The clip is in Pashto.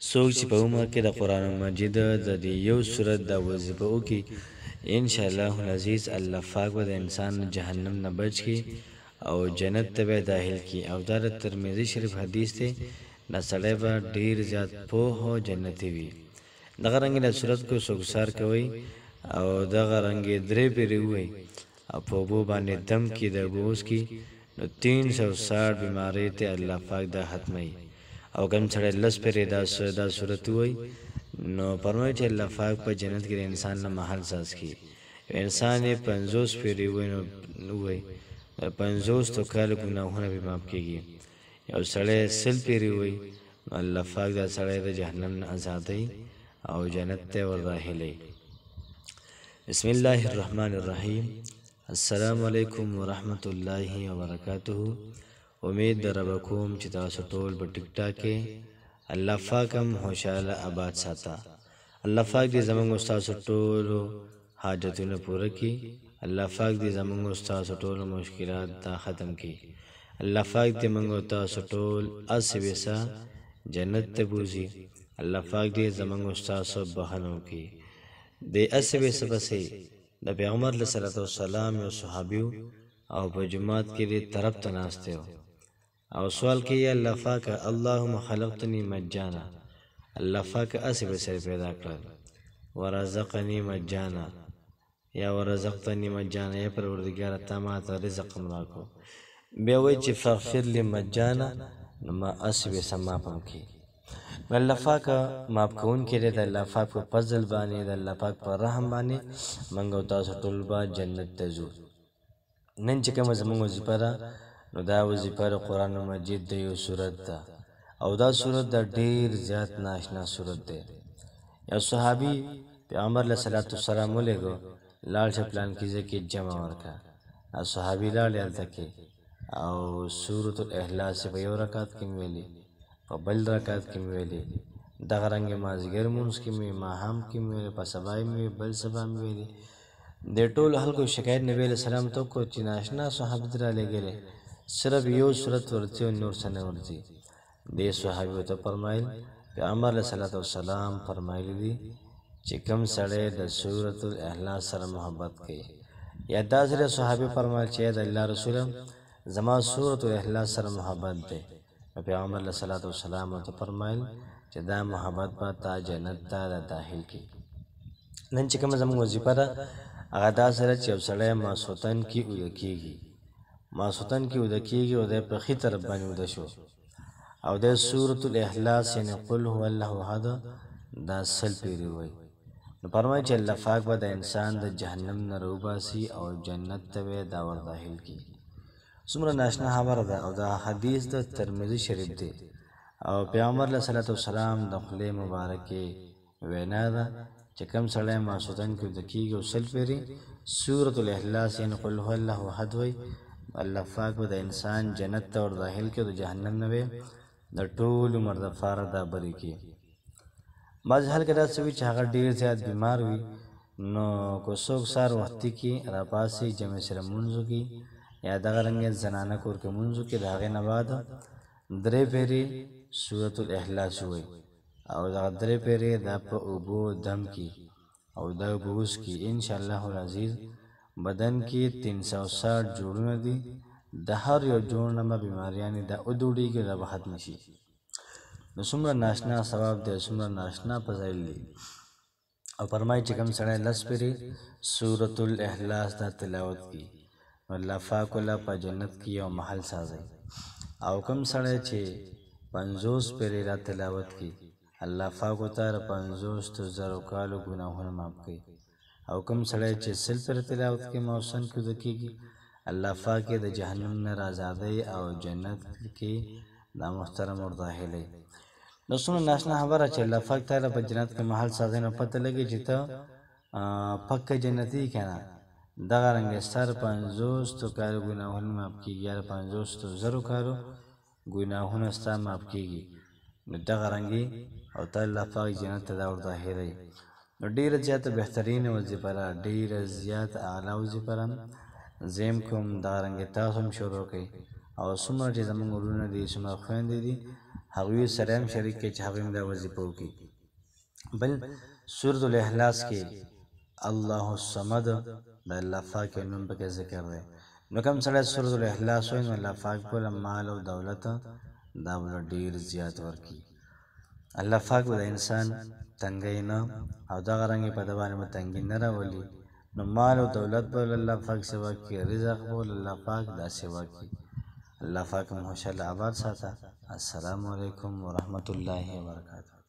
څوک چې په عمر کې د قرآن مجید د دې یو سورت د وظیفه وکړي ان شاء الله العزیز الله پاک به د انسان جهنم نه بچ کی او جنت ته به داخل کی او دا د ترمذی شریف حدیث دی دا سړی به ډیر زیات پوه او جنتی وي دغه رنګ د سورت کو سوګسار کوي او دغه رنګ درې پیری وي او په بو باندې دم کی د بوس کی نو 360 بیماری ته الله پاک دا ختمي او کوم سره لس پرې دا صورت وای نو پرمای چې الله پاک په جنت کې انسان له محل ساز کی انسان یې 50 پرې وای نو وای 50 تو کال ګناهونه به معاف کیږي یو سړی سل پرې وای الله پاک دا سړی د جهنم نه آزادای او جنت ته ورغلي بسم الله الرحمن الرحیم السلام علیکم ورحمت الله وبرکاته امید در ربکوم چې تاسو ټول په ټیک ټاک کې الله پاک هم خوشاله آباد ساته الله پاک دې زموږ استاد ټول حاجتونه پوره کړي الله پاک دې زموږ استاد ټول مشکلات دا ختم کړي الله پاک دې موږ تاسو ټول اسويسا جنت ته بوزي الله پاک دې زموږ استاد سب بهانو کړي دې اسويسا پسې د پیغمبر صلی الله علیه وسلم او صحابیو او په جماعت کې دې طرف ته ناشته او سوال کوي الله پاک اللهم خلقتني مجانا الله پاک اسی به سر پیدا کړ ورزقني مجانا یا ورزقتني مجانا یا پروردگار ته ما ته رزق راکو بیا وای چې فغفر لي مجانا نو ما اسی به سما پم کی الله پاک ماف کون کې د الله پاک په فضل باندې د الله پاک په رحم باندې منګو تاسو ټول با جنت ته ځو نن چې کوم زموږ وظیفه ده نو دا وظیفه د قرآن مجید د یو سورت ده او دا سورت د ډیر زیات ناشنا سورت ده یو صحابي پیغمبر علیه الصلاۃ والسلام ولګو لال پلان کیږي کې جمع ورکا او صحابي لال یالته او سورۃ الاخلاص په یو رکعت کې ویلي په بل رکعت کې ویلي دغه رنګ مازیګر مونږ کې ماهم کې ویلي په سبای مې بل سبا مې ویلي د ټول خلکو شکایت نبی علیہ السلام ته کو چې ناشنا صحابه درا لګره صرف یو صورت ورته نور سره ورته دې صحابه ته فرمایل پیغمبر علیہ الصلوۃ والسلام فرمایلی دي چې کوم سړی د سورۃ الاخلاص سره محبت کوي یا دا سره صحابه فرمایل چې د الله رسول زما سورۃ الاخلاص سره محبت ده پیغمبر علیہ الصلوۃ والسلام ته فرمایل چې دا محبت به تا جنت ته داخل کی نن چې کوم زموږ وظیفه ده هغه دا سره چې سړی ماسوتن کې ودکیږي ماسوتن کې ودکیږي او د په خې طرف باندې ود شو او د سورۃ الاخلاص یعنی قل هو الله احد دا سل پیری وای نو فرمایي چې الله پاک به د انسان د جهنم نه روباسي او جنت ته دا ور داخل کی څومره ناشنا خبره ده او دا حدیث د ترمذی شریف دی او پیغمبر علیه الصلاۃ والسلام د خله مبارکه وینا ده چې کوم سړی ماسوتن کې دکیږي او سل پیری سورۃ الاخلاص یعنی قل هو الله احد وای الله پاک به د انسان جنت ته ور داخل کې د جهنم نه وي د ټول عمر د فار دا بری کې مازحل کې راځي چې هغه ډیر زیات بیمار وي نو کو څوک سار وخت کې را پاسي جمع سره منځو کې یا دغه رنګ زنانه کور کې منځو کې داغه نه بعد درې پیری سورۃ الاخلاص وای او دا درې پیری د په اوبو دم کې او دا بوس کې ان شاء الله العزیز بدن کې 360 جوړونه دي د هر یو جوړ نه بیماریاں د ادوړي کې راحت نشي نو څومره ناشنا ثواب دی څومره ناشنا فضایل دي او فرمایي چې کوم سره لس پیری سورۃ الاخلاص د تلاوت کی الله پاک ولا په جنت کې یو محل سازي او کوم سره چې 50 پیری را تلاوت کی الله پاک تعالی 50,000 کالو ګناهونه معاف کړي او کوم سړی چې سل پر تلاوت کې موسن کې دکېږي الله پاک د جهنم نه آزادۍ او جنت کې د محترم ور داخلي نو څونه ناشنا خبره چې الله پاک تعالی په جنت کې محل سازي نه پته لګي چې ته پکه جنتی کنا دغه رنګ ستر 50 تو کار ګناهونه معاف کیږي یا 50,000 کارو ګناهونه ستاسو معاف کیږي نو دغه رنګي او تعالی پاک جنت ته ور داخلي نو ډیر زیات بهترین وظیفه را ډیر زیات اعلی وظیفه را زم کوم دا رنګ تاسو هم شروع کړئ او څومره چې زموږ ورونه دي څومره خويندې دي هغوی سره هم شریک کړي چې هغوی هم دا وظیفه وکړي. بل سورۃ الاخلاص کې الله الصمد د الله پاک نوم پکې ذکر دی. نو کوم سړی سورۃ الاخلاص وایي نو الله پاک به مال او دولت دا به ډېر زیات ورکړي. الله پاک به د انسان تنګۍ نه او دغه رنګې په ده باندې به تنګي نه راولي. نو مال او دولت به الله پاک سیوا کړي، رزق به الله پاک دا سیوا کړي. الله پاک مو خوشحاله آباد ساته. السلام علیکم ورحمت الله وبرکاته.